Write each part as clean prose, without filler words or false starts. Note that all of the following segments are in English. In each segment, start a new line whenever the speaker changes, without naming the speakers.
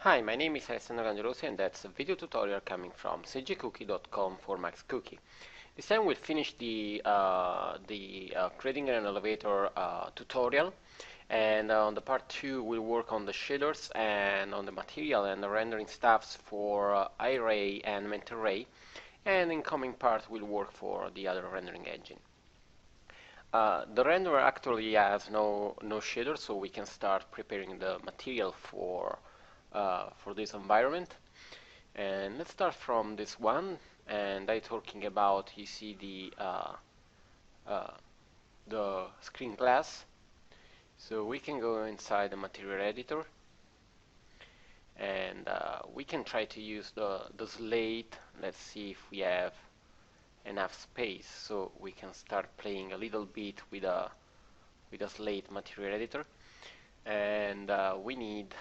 Hi, my name is Alessandro Gangelosi and that's a video tutorial coming from cgcookie.com for Max Cookie. This time we'll finish the creating an elevator tutorial, and on the part 2 we'll work on the shaders and on the material and the rendering stuffs for iRay and MentorRay, and in coming part we'll work for the other rendering engine. The renderer actually has no shader, so we can start preparing the material for this environment. And let's start from this one, and I talking about, you see the screen glass. So we can go inside the material editor, and we can try to use the slate. Let's see if we have enough space, so we can start playing a little bit with a slate material editor. And we need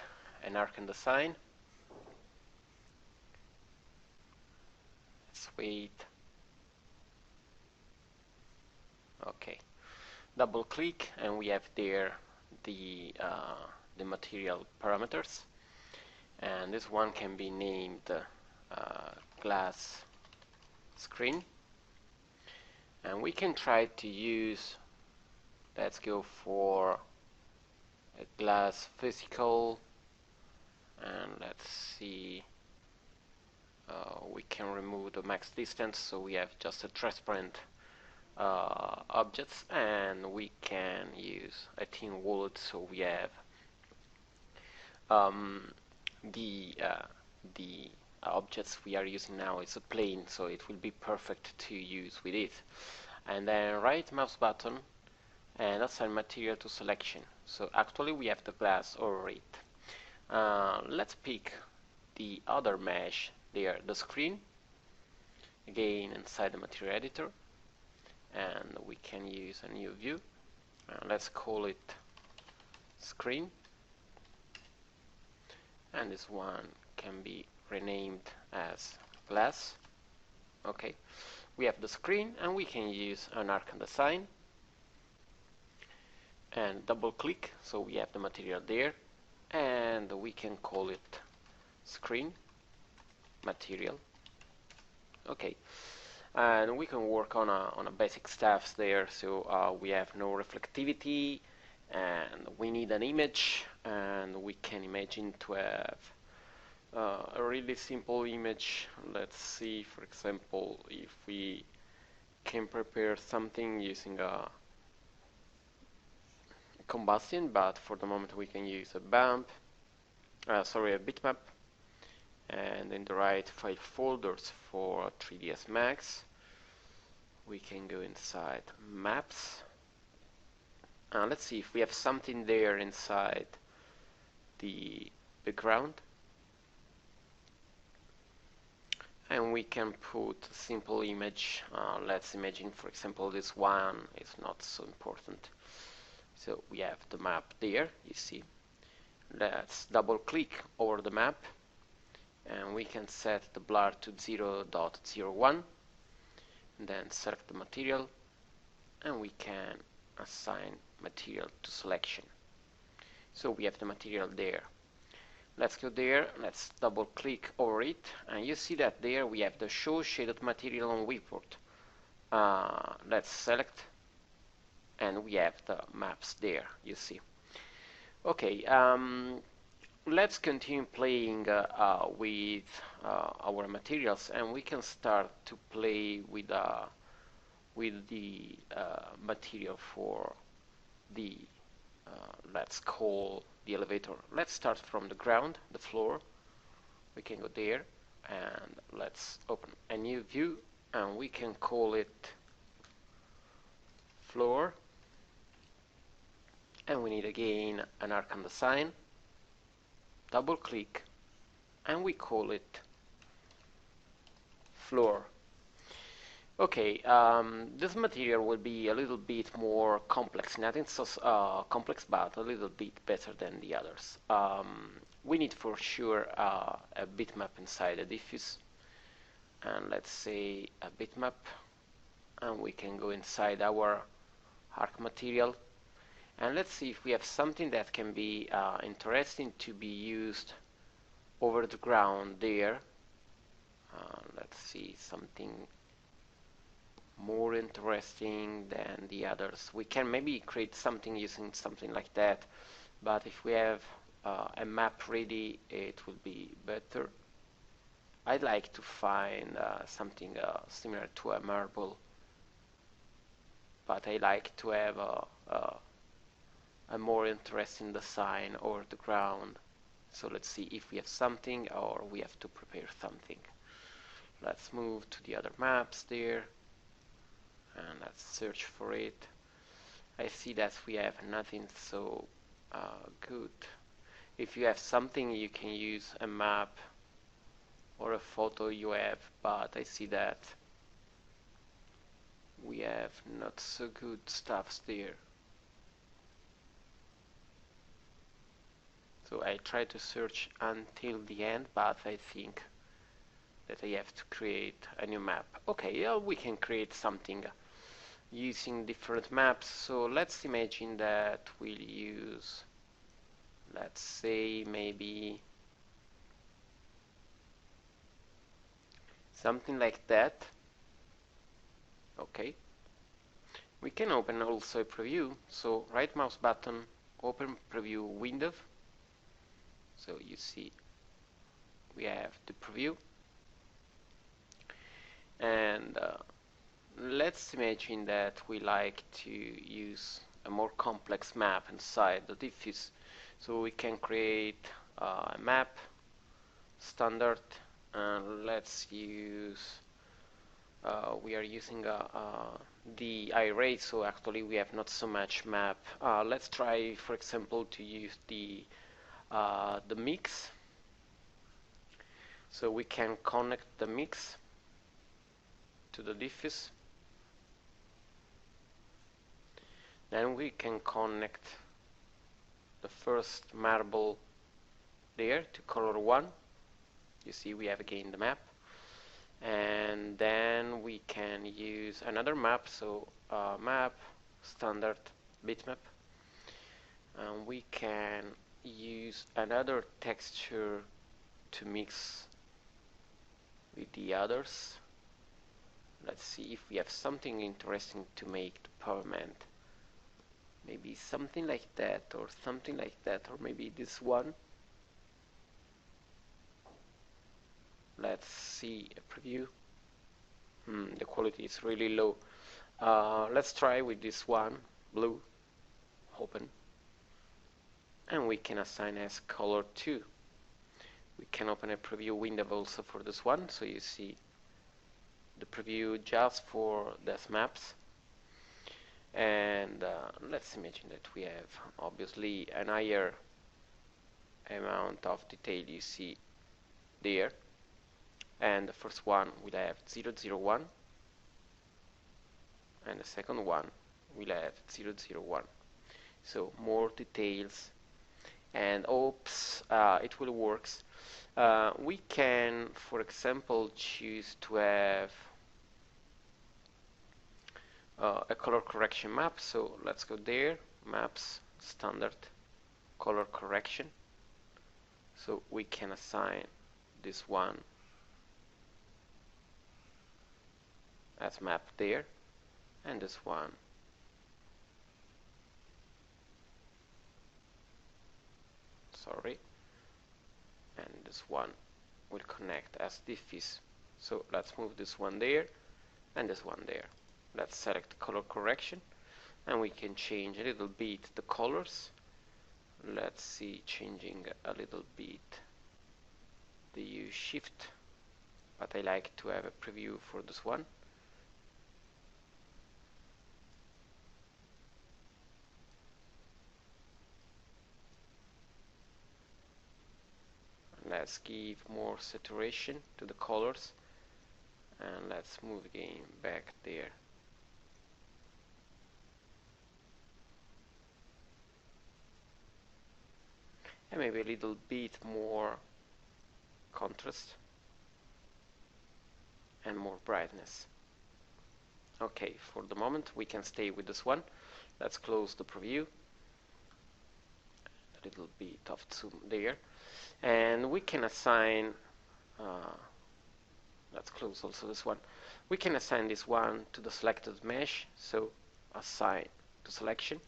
an arc and design. Let's wait. Okay, double click and we have there the material parameters, and this one can be named glass screen, and we can try to use, let's go for a glass physical, and let's see, we can remove the max distance, so we have just a transparent objects, and we can use a thin wallet, so we have the objects we are using now is a plane, so it will be perfect to use with it. And then right mouse button and assign material to selection. So actually we have the glass already. Let's pick the other mesh there, the screen, again inside the material editor, and we can use a new view. Let's call it screen, and this one can be renamed as glass. Okay, we have the screen, and we can use an arc and design and double click, so we have the material there, and we can call it screen material. Okay, and we can work on a basic stuff there. So we have no reflectivity, and we need an image, and we can imagine to have a really simple image. Let's see, for example, if we can prepare something using a combustion, but for the moment we can use a bitmap, and in the right file folders for 3ds Max we can go inside maps. Let's see if we have something there inside the background, and we can put a simple image. Let's imagine, for example, this one is not so important. So we have the map there, you see. Let's double click over the map, and we can set the blur to 0.01, and then select the material, and we can assign material to selection. So we have the material there. Let's go there, let's double click over it, and you see that there we have the show shaded material on viewport. Let's select, and we have the maps there, you see. Okay, let's continue playing with our materials, and we can start to play with the material for the let's call the elevator. Let's start from the ground, the floor. We can go there, and let's open a new view, and we can call it floor, and we need again an arc and design. Double click, and we call it floor. Okay, this material will be a little bit more complex, nothing so complex, but a little bit better than the others. We need for sure a bitmap inside the diffuse, and let's say a bitmap, and we can go inside our arc material, and let's see if we have something that can be interesting to be used over the ground there. Let's see something more interesting than the others. We can maybe create something using something like that, but if we have a map ready, it will be better. I'd like to find something similar to a marble, but I like to have a more interesting design over the ground. So let's see if we have something or we have to prepare something. Let's move to the other maps there and let's search for it. I see that we have nothing so good. If you have something, you can use a map or a photo you have, but I see that we have not so good stuffs there. So I try to search until the end, but I think that I have to create a new map. Okay, we can create something using different maps. So let's imagine that we'll use, let's say, maybe something like that. Okay. We can open also a preview. So right mouse button, open preview window. So you see we have the preview. And let's imagine that we like to use a more complex map inside the diffuse. So we can create a map, standard, and let's use, we are using the array, so actually we have not so much map. Let's try, for example, to use the mix. So we can connect the mix to the diffuse. Then we can connect the first marble there to color 1. You see we have again the map. And then we can use another map, so map, standard, bitmap. And we can use another texture to mix with the others. Let's see if we have something interesting to make the pavement. Maybe something like that, or something like that, or maybe this one. Let's see a preview. The quality is really low. Let's try with this one, blue, open. And we can assign as color 2. We can open a preview window also for this one, so you see the preview just for these maps. And let's imagine that we have obviously an higher amount of detail you see there. And the first one will have 001, and the second one will have 001. So more details, and oops, it will work. We can, for example, choose to have a color correction map. So let's go there, maps, standard, color correction. So we can assign this one as map there, and this one and this one will connect as diffuse. So let's move this one there and this one there. Let's select color correction, and we can change a little bit the colors. Let's see, changing a little bit the U shift, but I like to have a preview for this one. Let's give more saturation to the colors, and let's move again back there. And maybe a little bit more contrast and more brightness. Okay, for the moment we can stay with this one. Let's close the preview. little bit of zoom there, and we can assign let's close also this one. We can assign this one to the selected mesh, so assign to selection,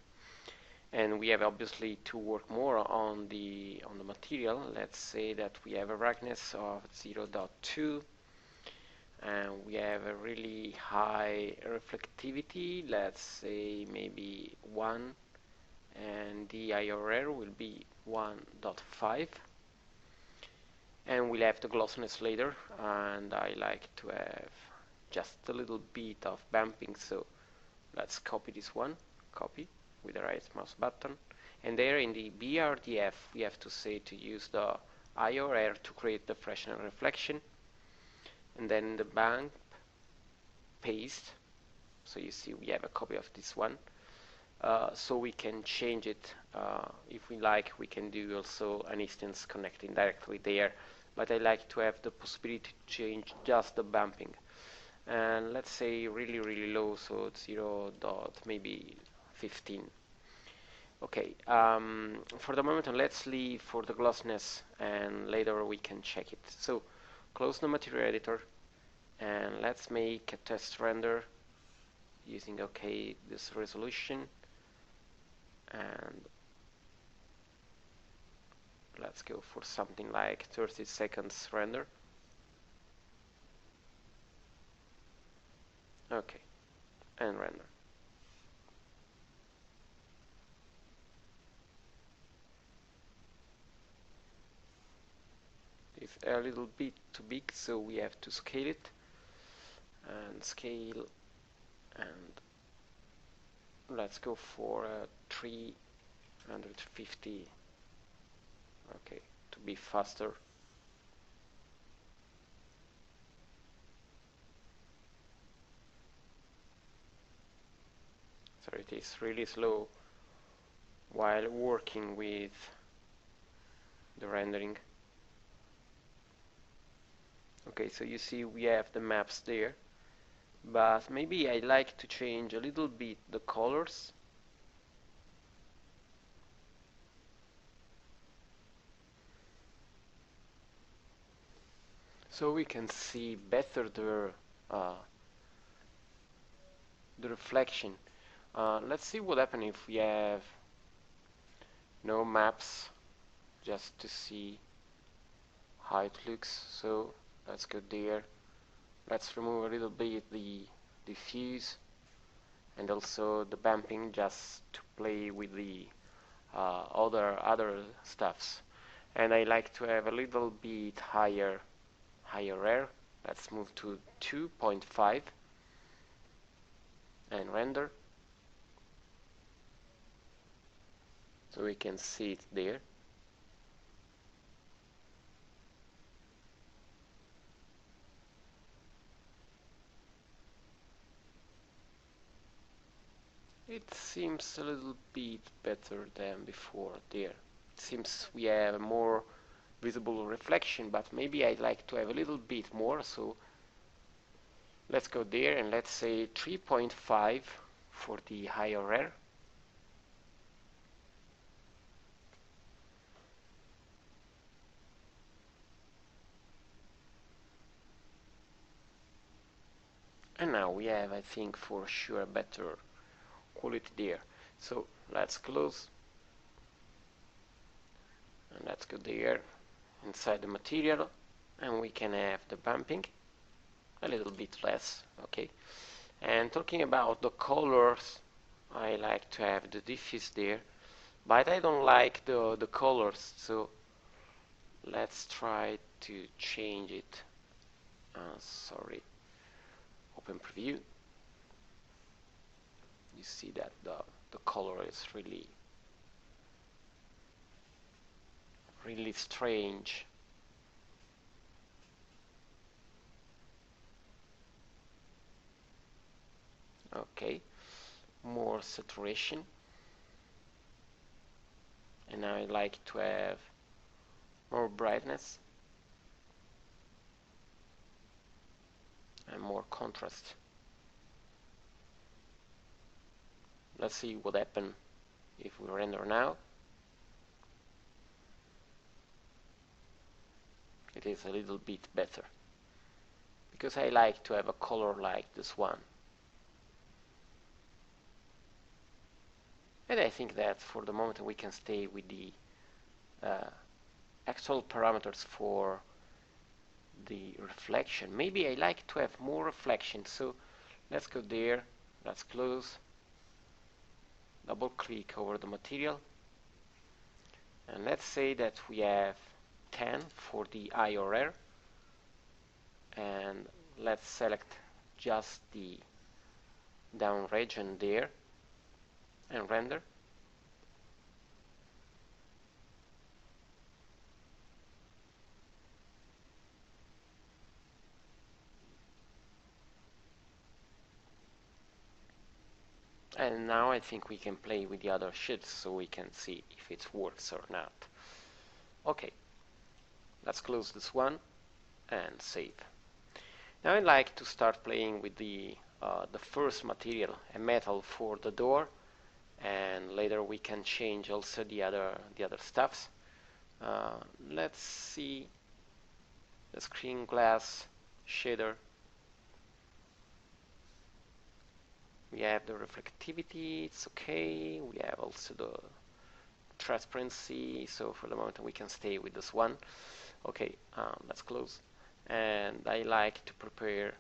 and we have obviously to work more on the material. Let's say that we have a roughness of 0.2 and we have a really high reflectivity, let's say maybe 1, and the IRR will be 1.5, and we'll have the glossiness later, and I like to have just a little bit of bumping, so let's copy this one, copy with the right mouse button, and there in the BRDF we have to say to use the IRR to create the Fresnel reflection, and then the bump paste, so you see we have a copy of this one, so we can change it if we like. We can do also an instance connecting directly there, but I like to have the possibility to change just the bumping, and let's say really low, so 0. maybe 15. Okay, for the moment let's leave for the glossiness and later we can check it. So close the material editor and let's make a test render using this resolution, and let's go for something like 30 seconds render. Okay, and render. It's a little bit too big, so we have to scale it, and scale, and let's go for 350, okay, to be faster. So it is really slow while working with the rendering. Okay, so you see we have the maps there, but maybe I like to change a little bit the colors. So we can see better the reflection. Let's see what happens if we have no maps, just to see how it looks. So let's go there. Let's remove a little bit the diffuse and also the bumping, just to play with the other stuffs. And I like to have a little bit higher rare. Let's move to 2.5 and render, so we can see it there. It seems a little bit better than before there. It seems we have a more visible reflection, but maybe I'd like to have a little bit more, so let's go there and let's say 3.5 for the higher rare. And now we have, I think, for sure better quality there. So let's close and let's go there inside the material, and we can have the bumping a little bit less. Okay, and talking about the colors, I like to have the diffuse there, but I don't like the colors, so let's try to change it. Sorry, open preview. You see that the color is really strange. Okay, more saturation, and I like to have more brightness and more contrast. Let's see what happens if we render now. it is a little bit better, because I like to have a color like this one. And I think that for the moment we can stay with the actual parameters for the reflection. Maybe I like to have more reflection, so let's go there, let's close, double click over the material, and let's say that we have 10 for the IRR, and let's select just the down region there and render. And now I think we can play with the other shades so we can see if it works or not. Okay, let's close this one and save. Now I'd like to start playing with the first material, a metal for the door, and later we can change also the other stuffs. Let's see the screen glass shader. We have the reflectivity, it's okay. We have also the transparency, so for the moment we can stay with this one. Okay, let's close. And I like to prepare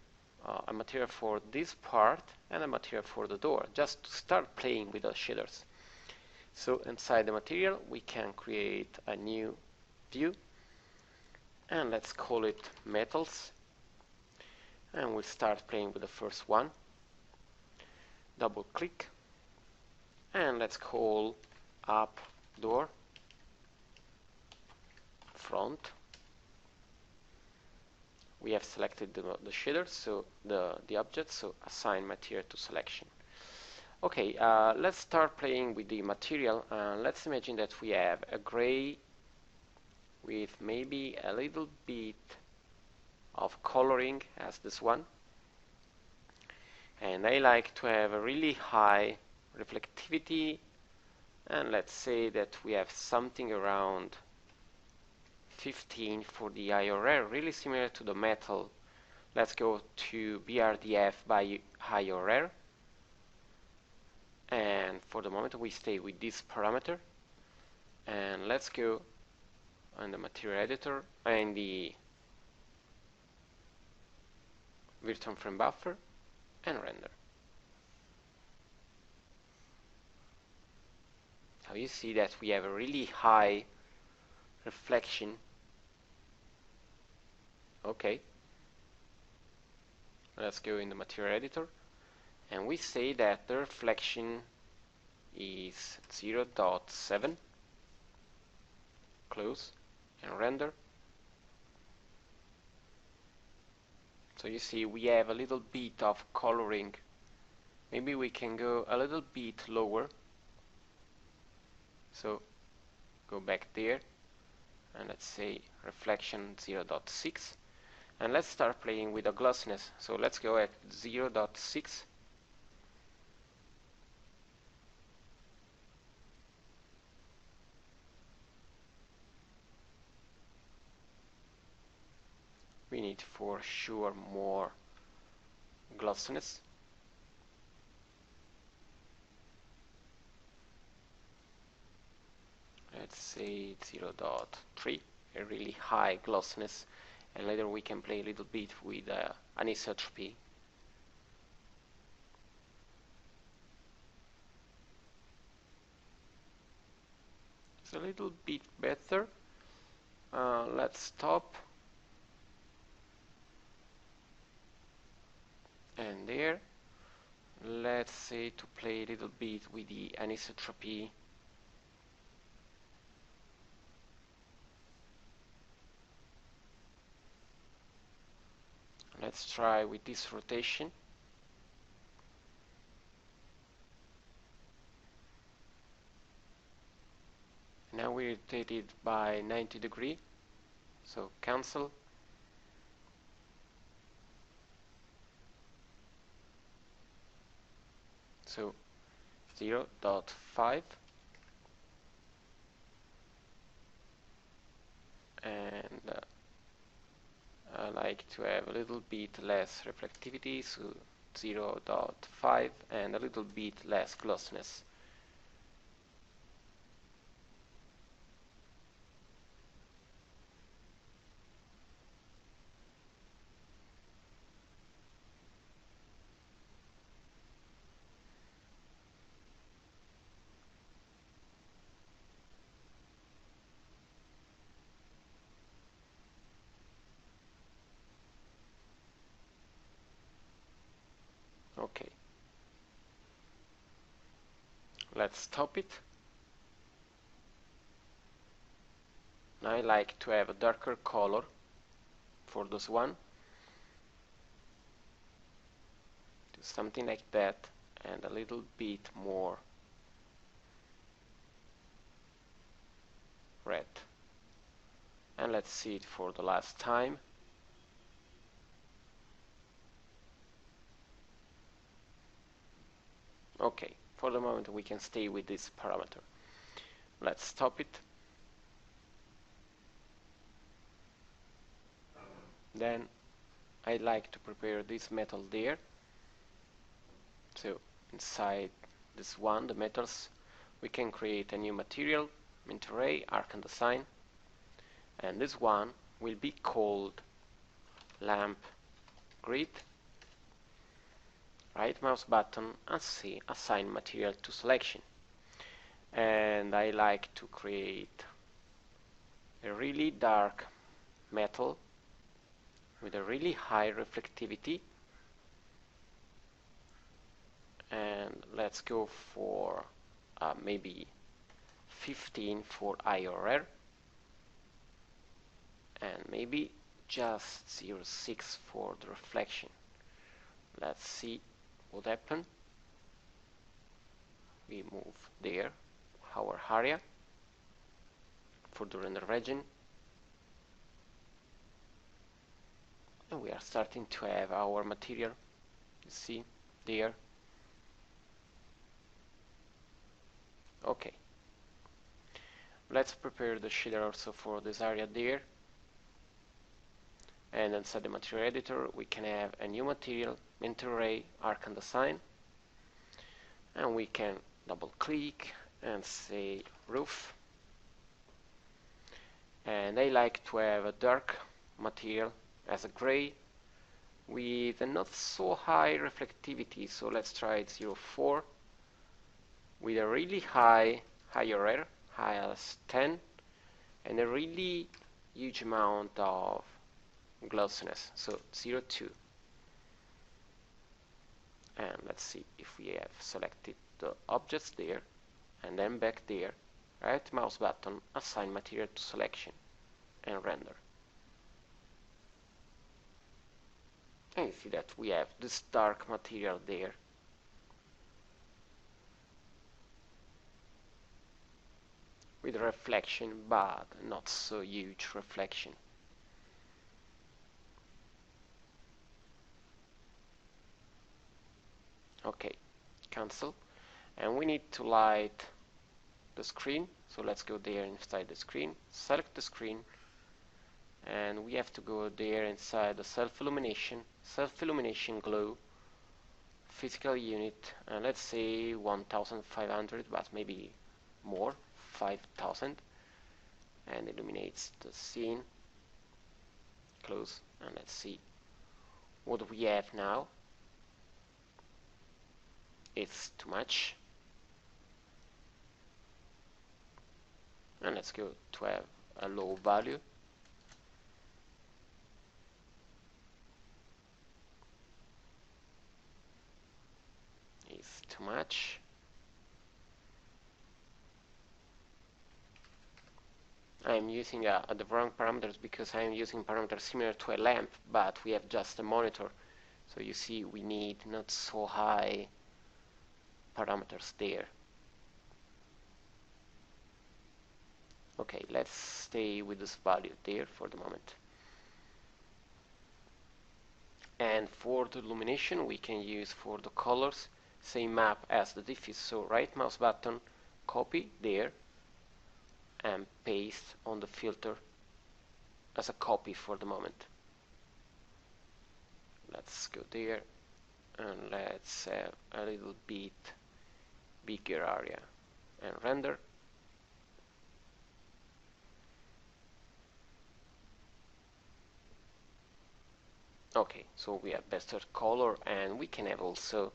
a material for this part and a material for the door, just to start playing with the shaders. So inside the material we can create a new view, and let's call it metals, and we'll start playing with the first one. Double click, and let's call up door front. We have selected the shader, so the object, so assign material to selection. Okay, let's start playing with the material. Let's imagine that we have a gray with maybe a little bit of coloring as this one, and I like to have a really high reflectivity, and let's say that we have something around 15 for the IRR, really similar to the metal. Let's go to BRDF by IRR, and for the moment we stay with this parameter, and let's go on the material editor and the virtual frame buffer and render. Now you see that we have a really high reflection. Okay, let's go in the material editor, and we say that the reflection is 0.7. Close and render. So you see we have a little bit of coloring. Maybe we can go a little bit lower. So go back there, and let's say reflection 0.6, and let's start playing with the glossiness. So let's go at 0.6. We need for sure more glossiness. Let's say 0.3, a really high glossiness, and later we can play a little bit with anisotropy. It's a little bit better. Let's stop. And there, let's say to play a little bit with the anisotropy. Let's try with this rotation. Now we rotate it by 90 degrees, so cancel. So 0.5, and I like to have a little bit less reflectivity, so 0.5, and a little bit less glossiness. Okay, let's stop it. I like to have a darker color for this one. Do something like that, and a little bit more red. And let's see it for the last time. Okay, for the moment we can stay with this parameter. Let's stop it. Then I like to prepare this metal there. So inside this one, the metals, we can create a new material, mint array, ArcandDesign, and this one will be called lamp grid. Right mouse button and say assign material to selection. And I like to create a really dark metal with a really high reflectivity, and let's go for maybe 15 for IRR, and maybe just 0.6 for the reflection. Let's see what happens. We move there our area for the render region, and we are starting to have our material. You see there. Okay, let's prepare the shader also for this area there, and inside the material editor we can have a new material, mint array, ArcandDesign, and we can double click and say roof, and I like to have a dark material as a gray with a not so high reflectivity, so let's try it 0.4 with a really high IRR, high as 10, and a really huge amount of glossiness, so 0.2. And let's see if we have selected the objects there, and then back there, right mouse button, assign material to selection, and render. And you see that we have this dark material there. With reflection, but not so huge reflection. Okay, cancel. And we need to light the screen, so let's go there inside the screen, select the screen, and we have to go there inside the self-illumination glow, physical unit, and let's say 1500, but maybe more, 5000, and illuminates the scene. Close, and let's see what we have now. It's too much, and let's go to have a low value. It's too much. I'm using the wrong parameters because I'm using parameters similar to a lamp, but we have just a monitor, so you see we need not so high parameters there. Okay, let's stay with this value there for the moment. And for the illumination we can use for the colors same map as the diffuse, so right mouse button, copy there, and paste on the filter as a copy for the moment. let's go there and let's have a little bit bigger area and render. Okay, so we have better color, and we can have also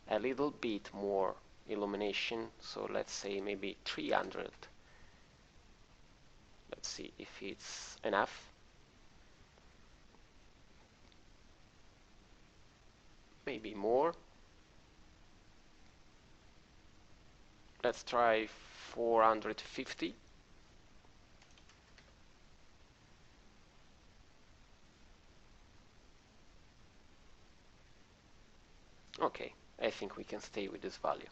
a little bit more illumination, so let's say maybe 300. Let's see if it's enough. Maybe more. Let's try 450. Okay, I think we can stay with this value.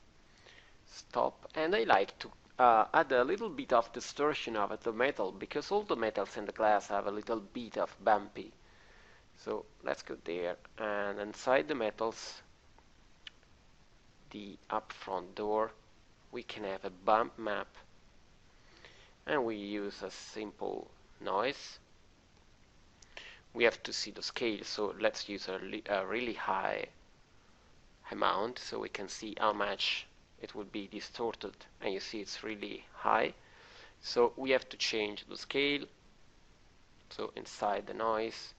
Stop. And I like to add a little bit of distortion of the metal, because all the metals in the glass have a little bit of bumpy. So let's go there, and inside the metals, the upfront door, we can have a bump map, and we use a simple noise. We have to see the scale, so let's use a really high amount so we can see how much it would be distorted, and you see it's really high. So we have to change the scale. So inside the noise,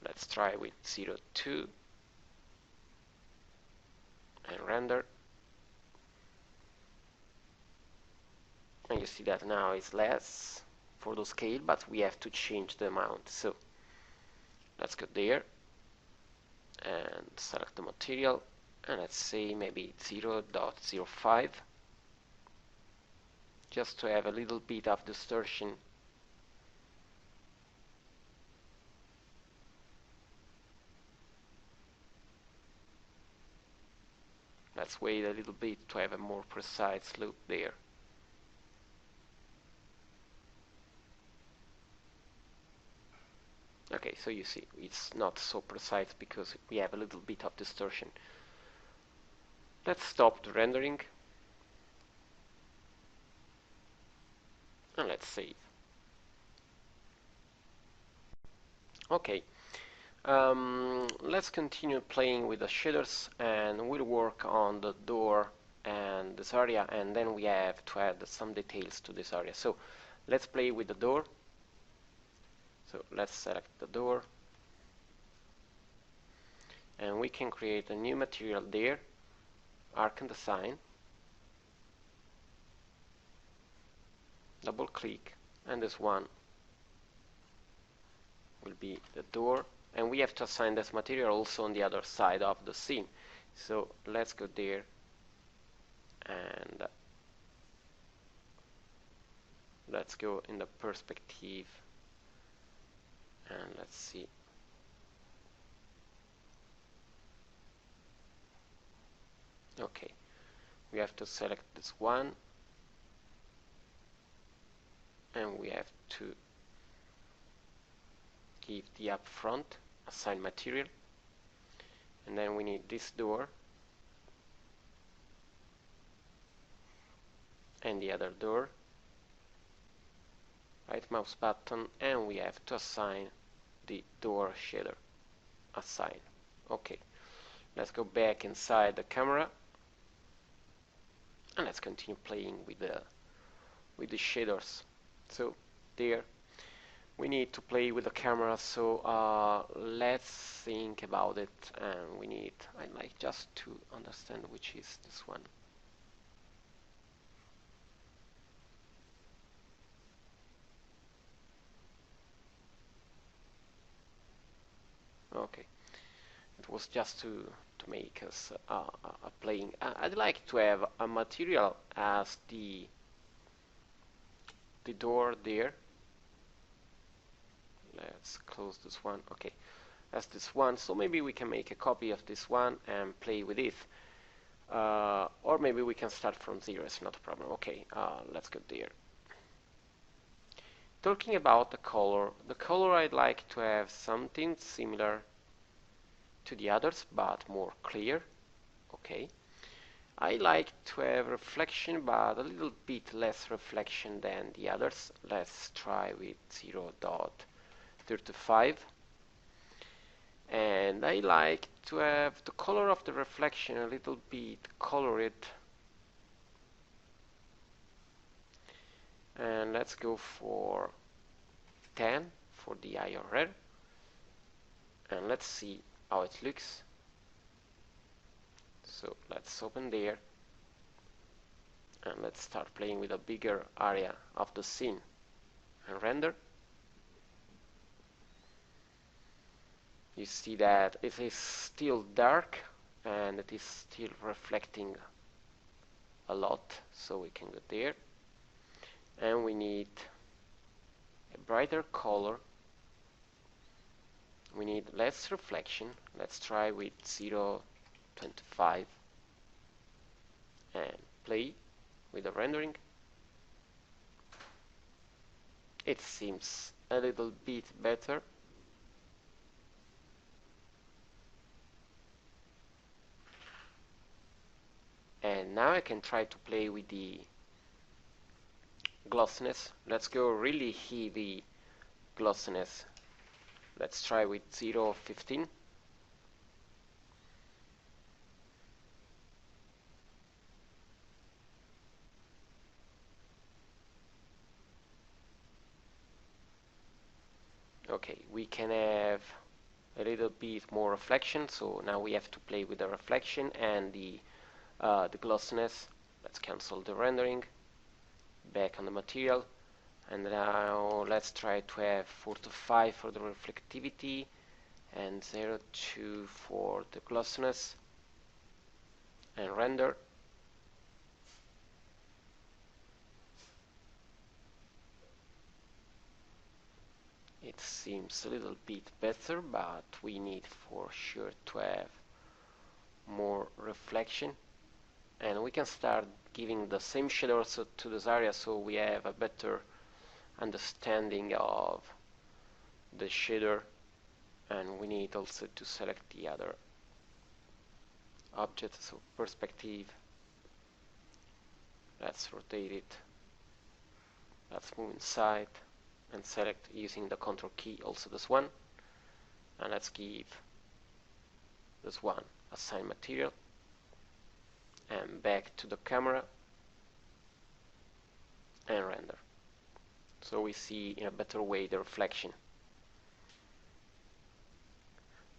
let's try with 0.2 and render. And you see that now it's less for the scale, but we have to change the amount. So let's go there and select the material, and let's say maybe 0.05, just to have a little bit of distortion. Let's wait a little bit to have a more precise look there. Okay, so you see it's not so precise because we have a little bit of distortion. Let's stop the rendering and let's save. Okay, let's continue playing with the shaders, and we'll work on the door and this area, and then we have to add some details to this area. So let's play with the door. So let's select the door, and we can create a new material there, Arc and Design, double click, and this one will be the door, and we have to assign this material also on the other side of the scene. So let's go there and let's go in the perspective, and let's see. Okay, we have to select this one, and we have to give the upfront assign material, and then we need this door and the other door, right mouse button, and we have to assign the door shader, assign. Okay, let's go back inside the camera and let's continue playing with the shaders. So there we need to play with the camera, so let's think about it, and I'd like just to understand which is this one. Okay, it was just to make us playing. I'd like to have a material as the door there. Let's close this one. Okay, as this one, so maybe we can make a copy of this one and play with it, or maybe we can start from zero. It's not a problem. Okay, let's go there. Talking about the color I'd like to have something similar to the others but more clear. Okay, I like to have reflection but a little bit less reflection than the others. Let's try with 0.35, and I like to have the color of the reflection a little bit colored, and let's go for 10 for the IRR, and let's see how it looks. So let's open there, and let's start playing with a bigger area of the scene and render. You see that it is still dark and it is still reflecting a lot, so we can go there, and we need a brighter color, we need less reflection. Let's try with 0.25 and play with the rendering. It seems a little bit better. And now I can try to play with the glossiness. Let's go really heavy glossiness. Let's try with 0.15. Okay, we can have a little bit more reflection, so now we have to play with the reflection and the glossiness. Let's cancel the rendering, back on the material, and now let's try to have 4 to 5 for the reflectivity and 0.2 for the glossiness, and render. It seems a little bit better, but we need for sure to have more reflection, and we can start giving the same shader also to this area, so we have a better understanding of the shader. And we need also to select the other object, so perspective, let's rotate it, let's move inside and select using the control key also this one, and let's give this one assign material, and back to the camera and render. So we see in a better way the reflection.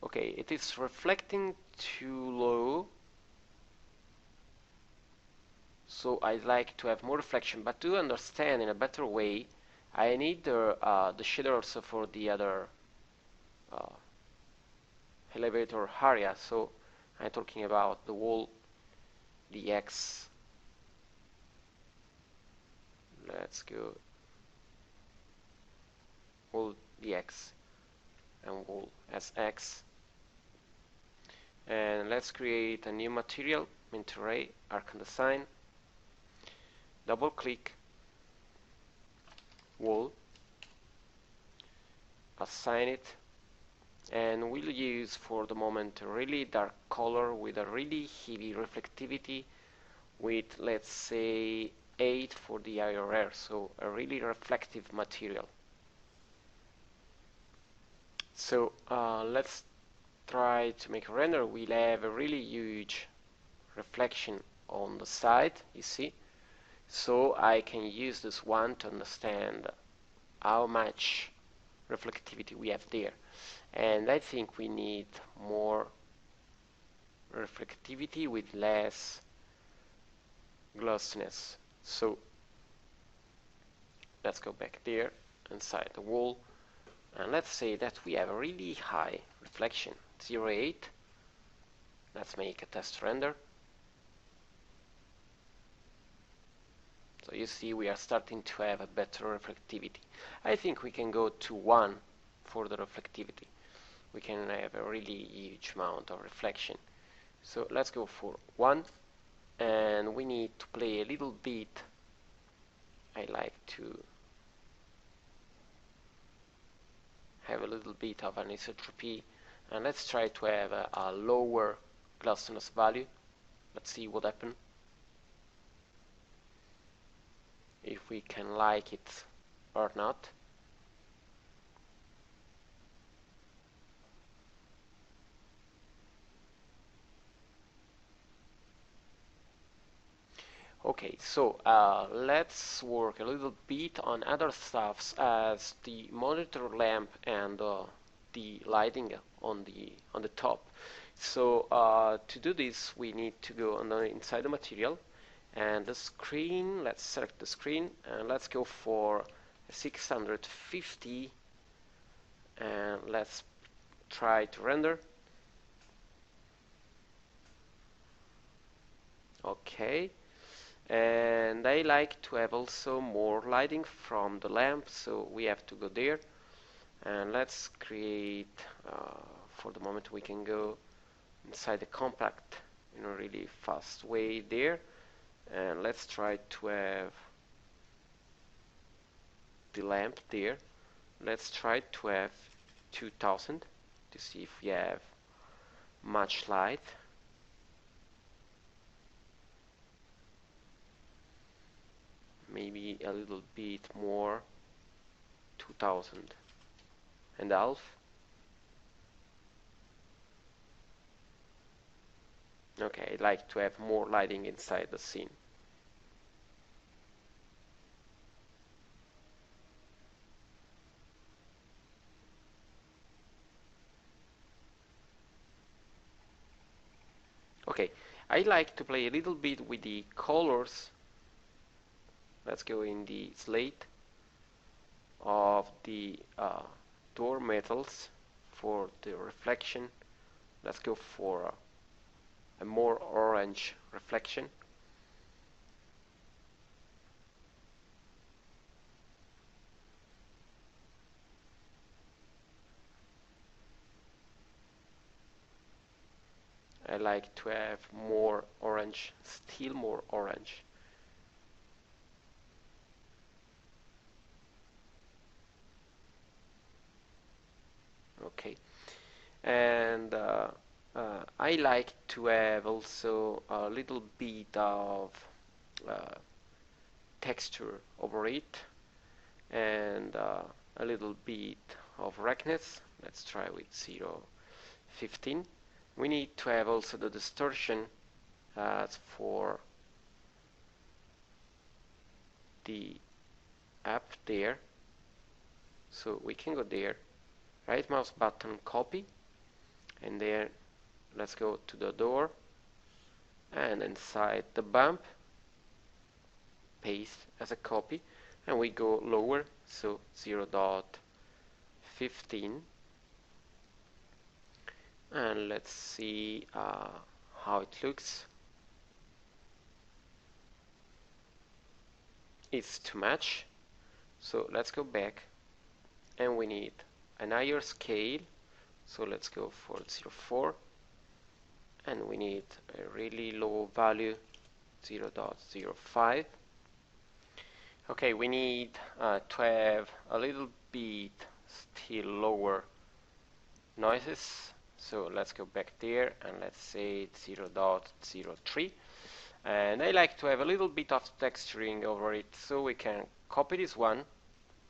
Okay, it is reflecting too low, so I'd like to have more reflection, but to understand in a better way I need the shader also for the other elevator area. So I'm talking about the wall, the X. Let's go wall the X and wall as X, and let's create a new material, mint array, Archon Design, double click, wall, assign it, and we'll use for the moment a really dark color with a really heavy reflectivity with, let's say, 8 for the IRR, so a really reflective material. So let's try to make a render. We'll have a really huge reflection on the side, you see, so I can use this one to understand how much reflectivity we have there, and I think we need more reflectivity with less glossiness. So let's go back there inside the wall, and let's say that we have a really high reflection, 0.8. Let's make a test render. So you see we are starting to have a better reflectivity. I think we can go to 1 for the reflectivity. We can have a really huge amount of reflection. So let's go for 1, and we need to play a little bit. I like to have a little bit of anisotropy, and let's try to have a lower glossiness value. Let's see what happens, if we can like it or not. Okay, so let's work a little bit on other stuffs as the monitor lamp and the lighting on the top. So to do this, we need to go on the inside the material and the screen. Let's select the screen and let's go for 650 and let's try to render. Okay. And I like to have also more lighting from the lamp, so we have to go there and let's create for the moment we can go inside the compact in a really fast way there, and let's try to have the lamp there. Let's try to have 2000 to see if we have much light. Maybe a little bit more, 2000 and half. Okay, I'd like to have more lighting inside the scene. Okay, I like to play a little bit with the colors. Let's go in the slate of the door metals for the reflection. Let's go for a more orange reflection. I like to have more orange, still more orange. Okay, and I like to have also a little bit of uh, texture over it and a little bit of rankness. Let's try with 0.15. We need to have also the distortion for the app there. So we can go there, right mouse button, copy, and there let's go to the door and inside the bump paste as a copy, and we go lower, so 0.15, and let's see how it looks. It's too much, so let's go back and we need an higher scale, so let's go for 0.4, and we need a really low value, 0.05. Okay, we need to have a little bit still lower noises, so let's go back there and let's say 0.03, and I like to have a little bit of texturing over it, so we can copy this one,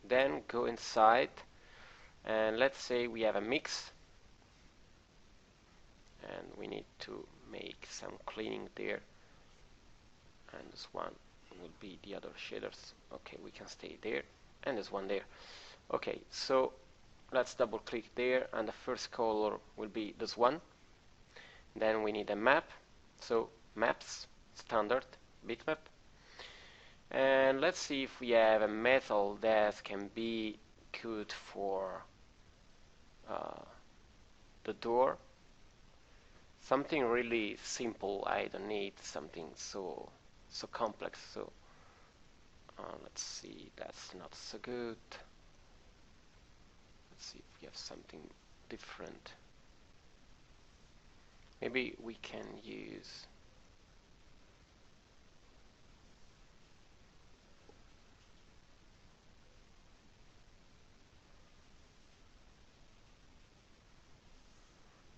then go inside and let's say we have a mix and we need to make some cleaning there, and this one will be the other shaders. Okay, we can stay there, and this one there. Okay, so let's double click there and the first color will be this one. Then we need a map, so maps, standard, bitmap, and let's see if we have a metal that can be good for the door. Something really simple, I don't need something so complex, so let's see, that's not so good. Let's see if we have something different. Maybe we can use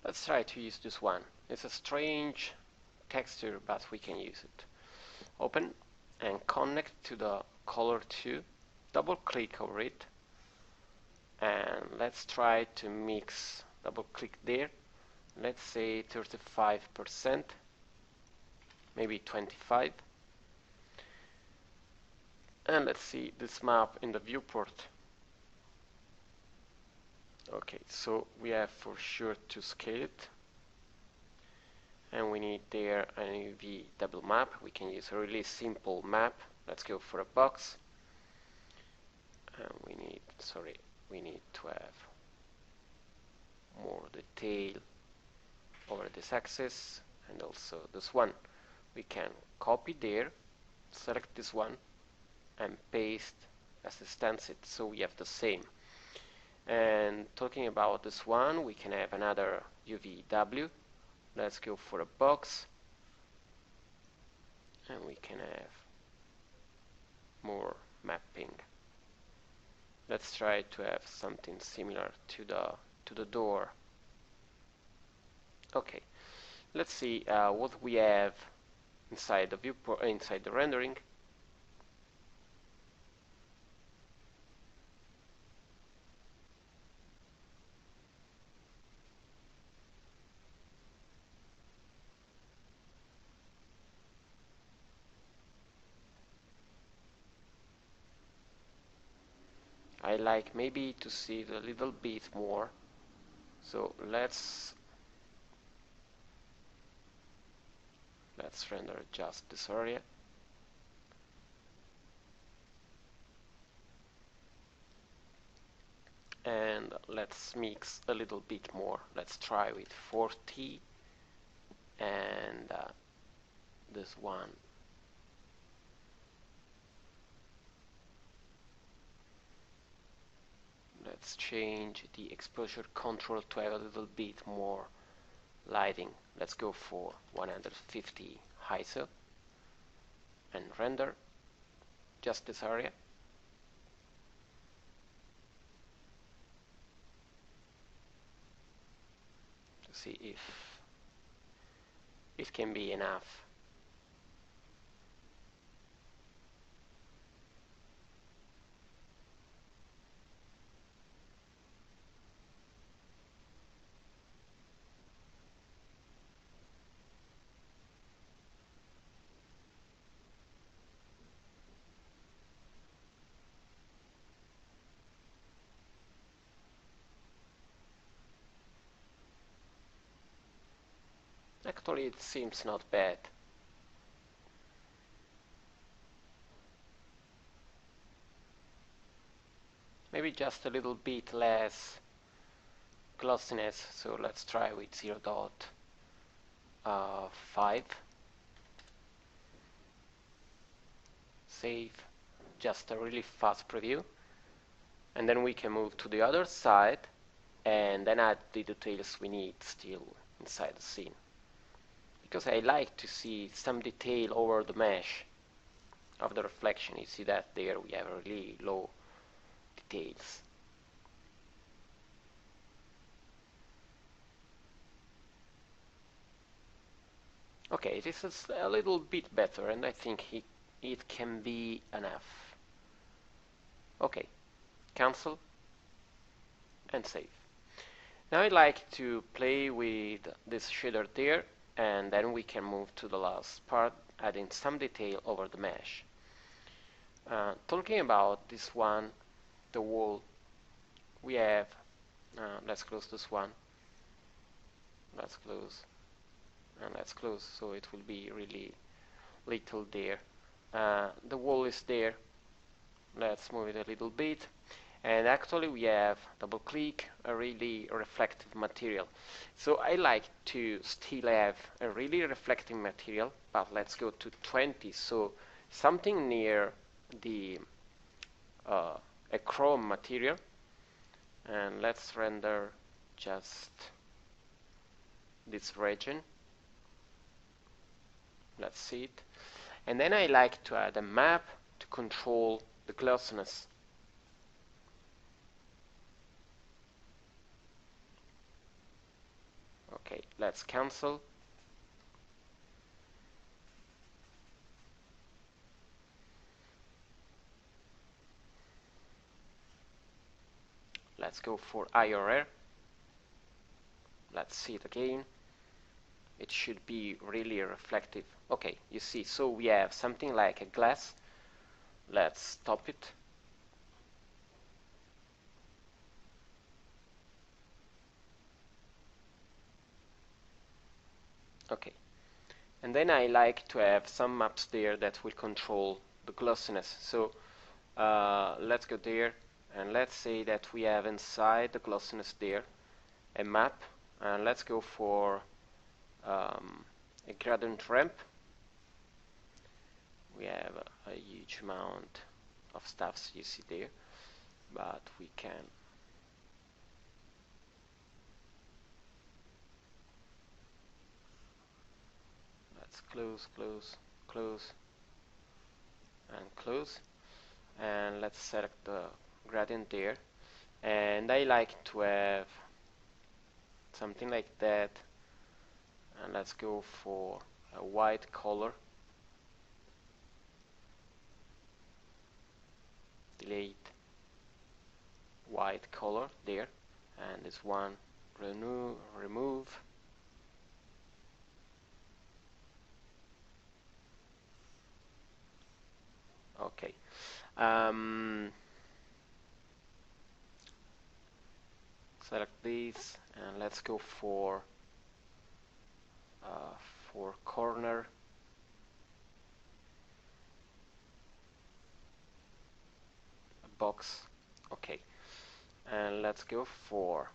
let's try to use this one. It's a strange texture, but we can use it. Open and connect to the color 2, double click over it, and let's try to mix, double click there, let's say 35%, maybe 25, And let's see this map in the viewport. Okay, so we have for sure to scale it, and we need there an UV double map. We can use a really simple map. Let's go for a box, and we need to have more detail over this axis, and also this one. We can copy there, select this one, and paste as a stencil, so we have the same. And talking about this one, we can have another UVW. Let's go for a box, and we can have more mapping. Let's try to have something similar to the door. Okay, let's see what we have inside the viewport, inside the rendering. I like maybe to see it a little bit more, so let's render just this area. And let's mix a little bit more. Let's try with 40 and this one. Let's change the exposure control to have a little bit more lighting. Let's go for 150 ISO and render just this area. To see if it can be enough. Actually, it seems not bad. Maybe just a little bit less glossiness, so let's try with 0.5. Save, just a really fast preview, and then we can move to the other side and then add the details we need still inside the scene, because I like to see some detail over the mesh of the reflection. You see that there we have really low details. Okay, this is a little bit better, and I think it can be enough. Okay, cancel and save. Now I like to play with this shader there, and then we can move to the last part, adding some detail over the mesh. Talking about this one, the wall, we have, let's close this one, let's close, and let's close, so it will be really little there. The wall is there, let's move it a little bit, and actually we have double click a really reflective material. So I like to still have a really reflective material, but let's go to 20, so something near the a chrome material, and let's render just this region. Let's see it, and then I like to add a map to control the glossiness. Okay, let's cancel. Let's go for IRR. Let's see it again. It should be really reflective. Okay, you see, so we have something like a glass let's stop it. Okay, and then I like to have some maps there that will control the glossiness. So let's go there, and let's say that we have inside the glossiness there a map, and let's go for a gradient ramp. We have a huge amount of stuffs you see there, but we can let's close, close, close, and close, and let's select the gradient there, and I like to have something like that, and let's go for a white color, delete white color there, and this one remove. Okay. Select these, and let's go for corner, box. Okay, and let's go for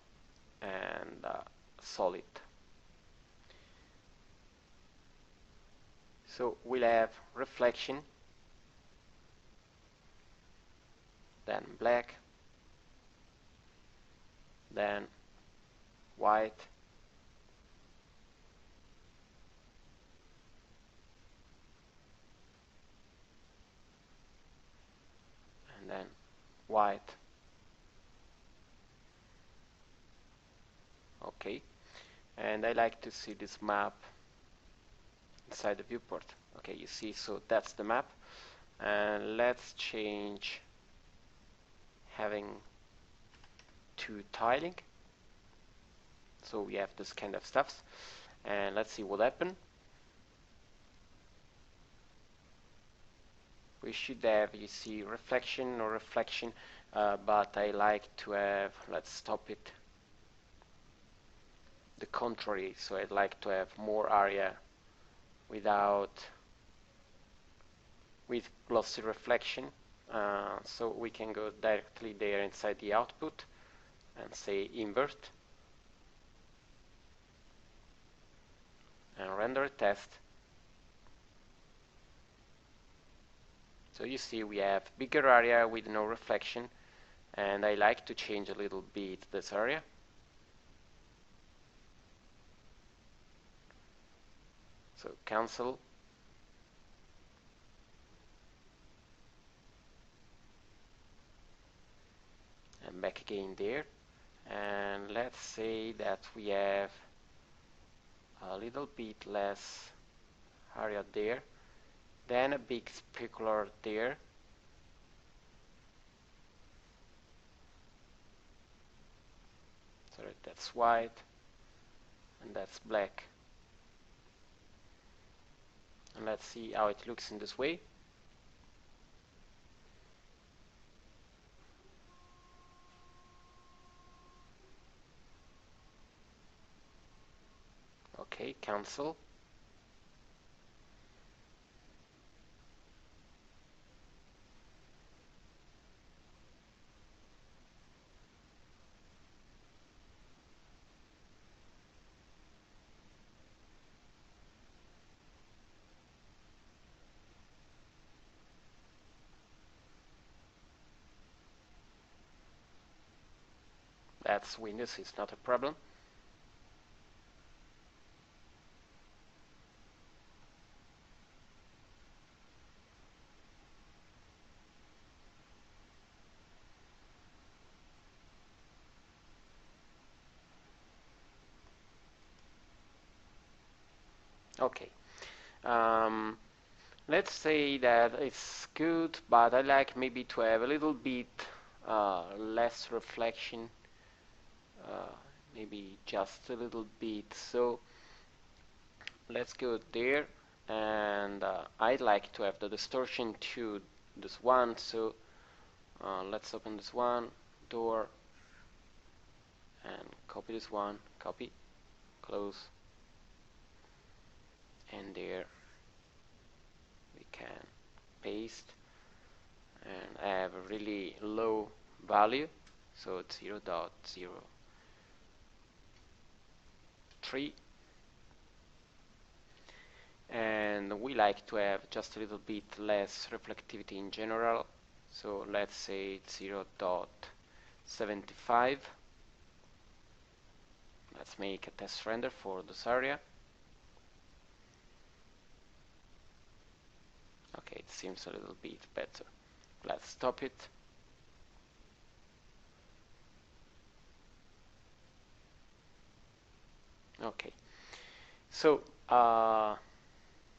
solid. So we'll have reflection, then black, then white, and then white. Okay, and I like to see this map inside the viewport. Okay, you see, so that's the map, and let's change having to tiling. So we have this kind of stuffs, and let's see what happened. We should have, you see, reflection or reflection, but I like to have, let's stop it, the contrary. So I'd like to have more area with glossy reflection. So we can go directly there inside the output and say invert and render a test. So you see we have bigger area with no reflection, and I like to change a little bit this area. So cancel, and back again there, and let's say that we have a little bit less area there, then a big specular there, so that's white and that's black, and let's see how it looks in this way. Okay, cancel. That's Windows, it's not a problem. Okay. Let's say that it's good, but I like maybe to have a little bit less reflection, maybe just a little bit. So let's go there, and I'd like to have the distortion to this one. So let's open this one door and copy this one, copy, close, and there we can paste and have a really low value, so it's 0.03, and we like to have just a little bit less reflectivity in general, so let's say it's 0.75. Let's make a test render for this area. Okay, it seems a little bit better. Let's stop it. Okay, so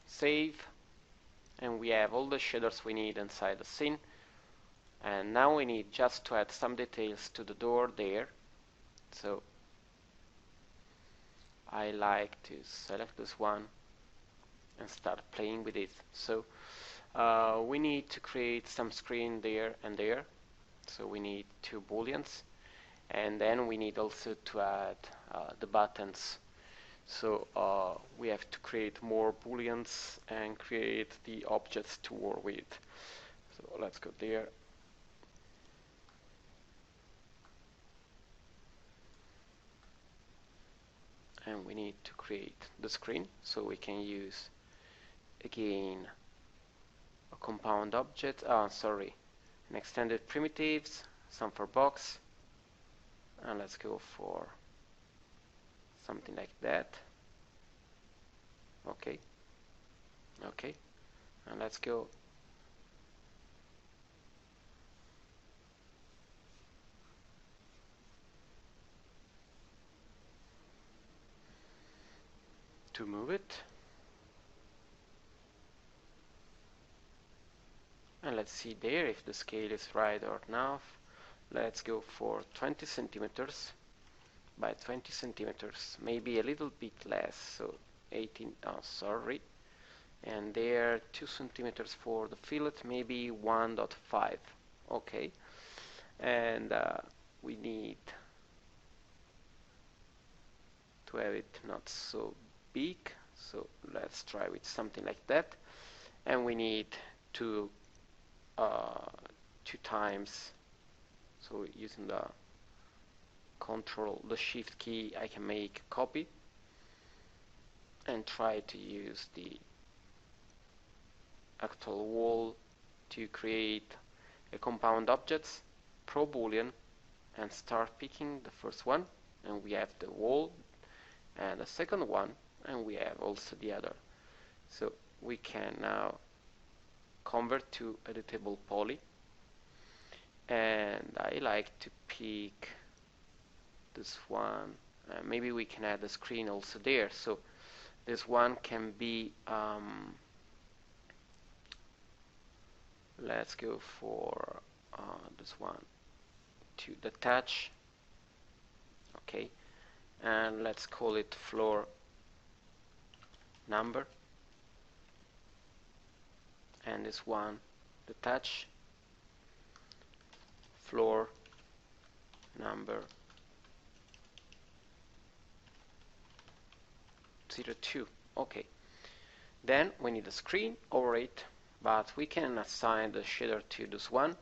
save, and we have all the shaders we need inside the scene. And now we need just to add some details to the door there. So I like to select this one and start playing with it. So we need to create some screen there and there. So we need 2 booleans, and then we need also to add the buttons. So we have to create more booleans and create the objects to work with. So let's go there. And we need to create the screen, so we can use again a compound object, an extended primitives, some for box, and let's go for something like that. Okay, and let's go to move it, and let's see there if the scale is right or not. Let's go for 20 centimeters by 20 centimeters, maybe a little bit less, so 18, and there 2 centimeters for the fillet, maybe 1.5. Okay, and we need to have it not so big, so let's try with something like that. And we need to 2 times, so using the shift key, I can make a copy and try to use the actual wall to create a compound objects pro boolean and start picking the first one, and we have the wall, and the second one, and we have also the other. So we can now convert to editable poly, and I like to pick this one. Maybe we can add a screen also there, so this one can be let's go for this one to detach. Okay, and let's call it floor number, and this one detach floor number 02. Okay, then we need a screen over it, but we can assign the shader to this one.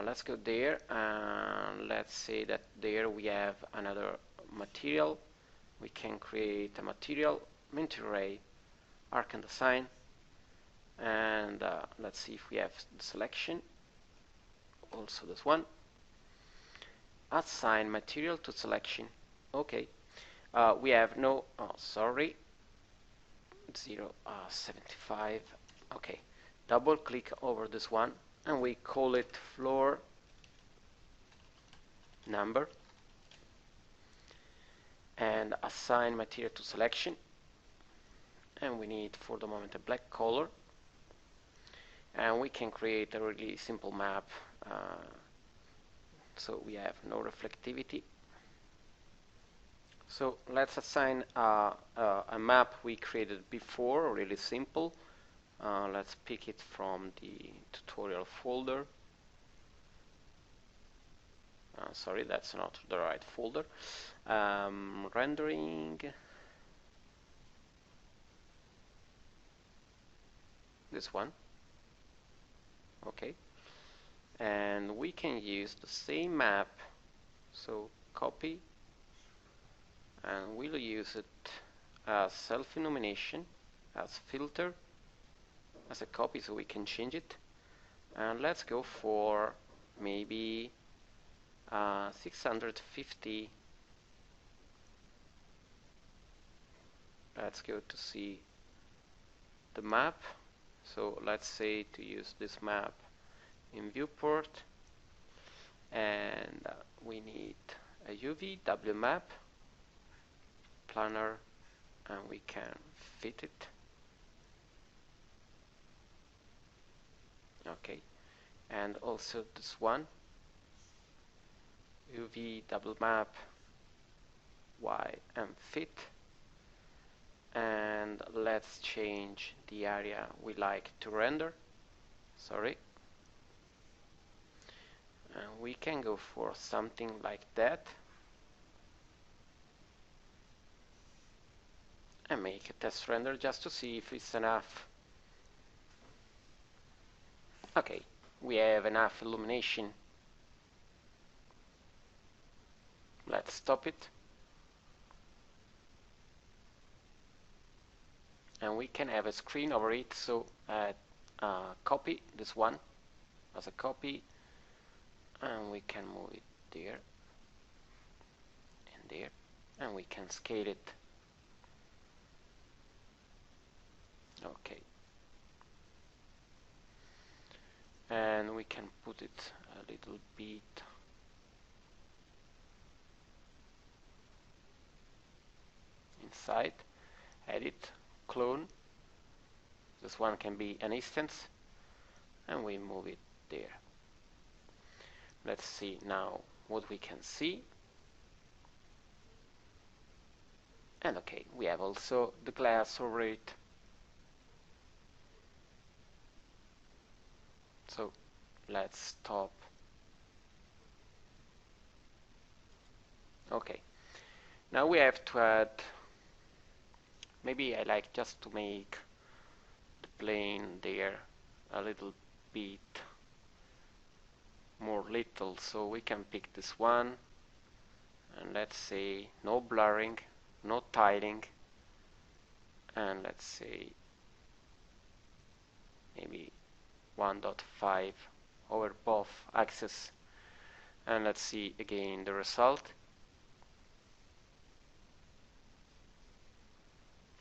Let's go there, and let's say that there we have another material. We can create a material, mint array, arc and assign, and let's see if we have the selection, also this one, assign material to selection. Okay, we have no, 0.75. Okay, double click over this one, and we call it floor number, and assign material to selection, and we need for the moment a black color, and we can create a really simple map, so we have no reflectivity. So let's assign a map we created before, really simple. Let's pick it from the tutorial folder. Sorry, that's not the right folder. Rendering. This one. Okay. And we can use the same map. So copy. And we'll use it as self-illumination, as filter, as a copy, so we can change it. And let's go for maybe 650. Let's go to see the map. So let's say to use this map in viewport, and we need a UV WMap planner, and we can fit it. Okay, and also this one, UV WMap Y and fit. And let's change the area we like to render. Sorry. And we can go for something like that. And make a test render just to see if it's enough. Okay, we have enough illumination. Let's stop it. And we can have a screen over it, so copy this one as a copy, and we can move it there and there, and we can scale it. Okay. And we can put it a little bit inside, edit, clone. This one can be an instance, and we move it there. Let's see now what we can see. And okay, we have also the glass over it. So let's stop. Okay, now we have to add, maybe I like just to make the plane there a little bit more little, so we can pick this one, and let's say no blurring, no tiling, and let's say maybe 1.5 over both axes, and let's see again the result.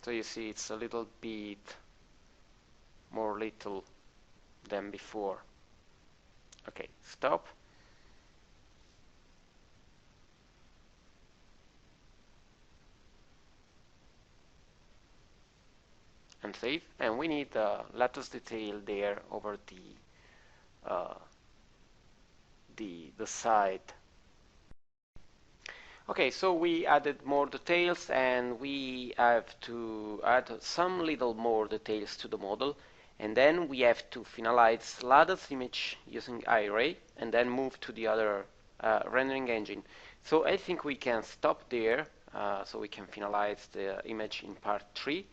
So you see it's a little bit more little than before. Okay, stop. And save. And we need the lattice detail there over the side. Okay, so we added more details, and we have to add some little more details to the model, and then we have to finalize lattice image using iRay, and then move to the other rendering engine. So I think we can stop there, so we can finalize the image in part 3,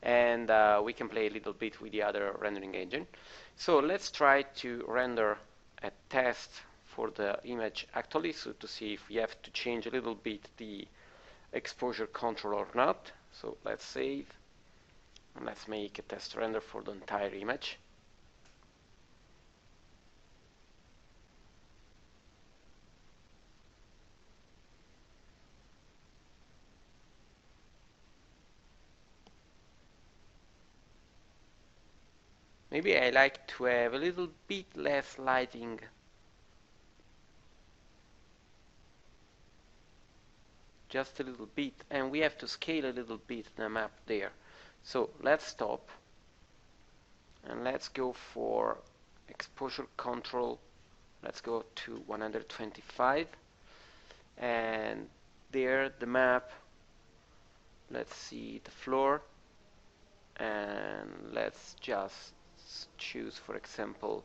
and we can play a little bit with the other rendering engine. So let's try to render a test for the image actually, so to see if we have to change a little bit the exposure control or not. So let's save, and let's make a test render for the entire image. Maybe I like to have a little bit less lighting. Just a little bit, and we have to scale a little bit the map there. So let's stop, and let's go for exposure control. Let's go to 125, and there the map, let's see the floor, and let's just choose, for example,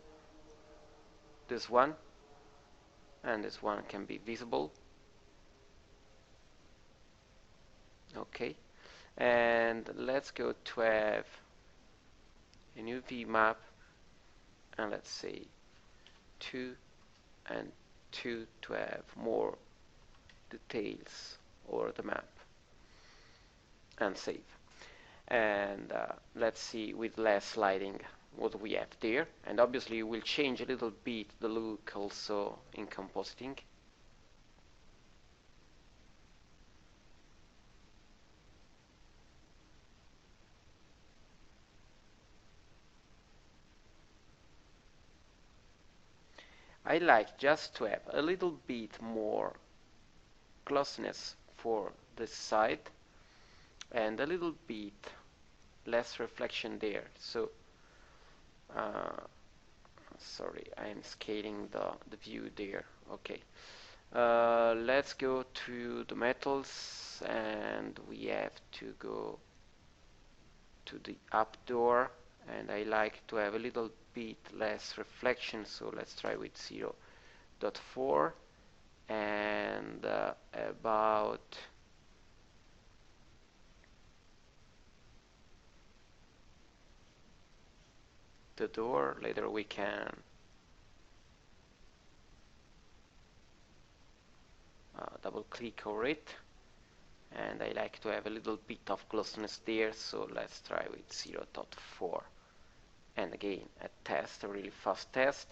this one, and this one can be visible. Okay, and let's go to have a new VMap, and let's say 2 and 2 to have more details over the map, and save. And let's see with less lighting what we have there, and obviously we'll change a little bit the look also in compositing. I like just to have a little bit more glossiness for this side and a little bit less reflection there. So sorry, I'm scaling the view there. Okay, let's go to the metals, and we have to go to the up door, and I like to have a little bit less reflection, so let's try with 0.4 and about the door. Later we can double click over it, and I like to have a little bit of glossiness there, so let's try with 0.4 and again a test, a really fast test.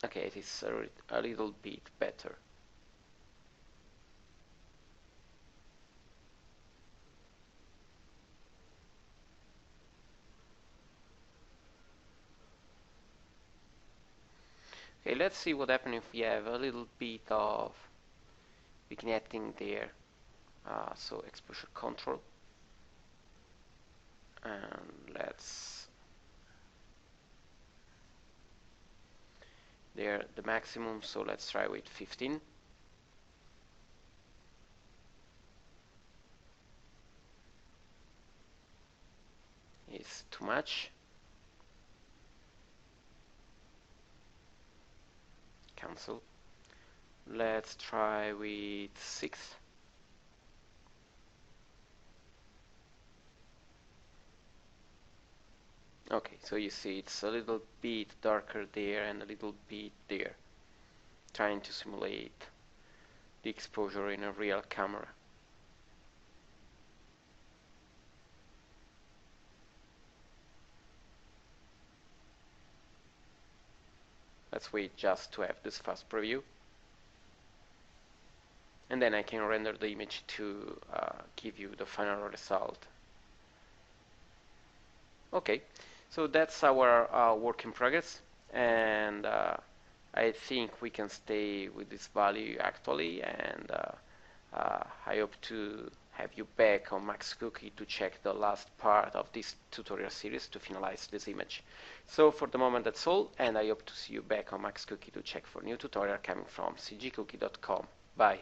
Okay, it is a little bit better. Okay, let's see what happens if we have a little bit of vignetting there. So exposure control, and let's there the maximum, so let's try with 15. It's too much. Cancel. Let's try with 6. Okay, so you see it's a little bit darker there and a little bit there, trying to simulate the exposure in a real camera. Let's wait just to have this fast preview, and then I can render the image to give you the final result. Okay, so that's our work in progress, and I think we can stay with this value actually, and I hope to have you back on Max Cookie to check the last part of this tutorial series to finalize this image. So for the moment that's all, and I hope to see you back on Max Cookie to check for new tutorial coming from cgcookie.com. Bye.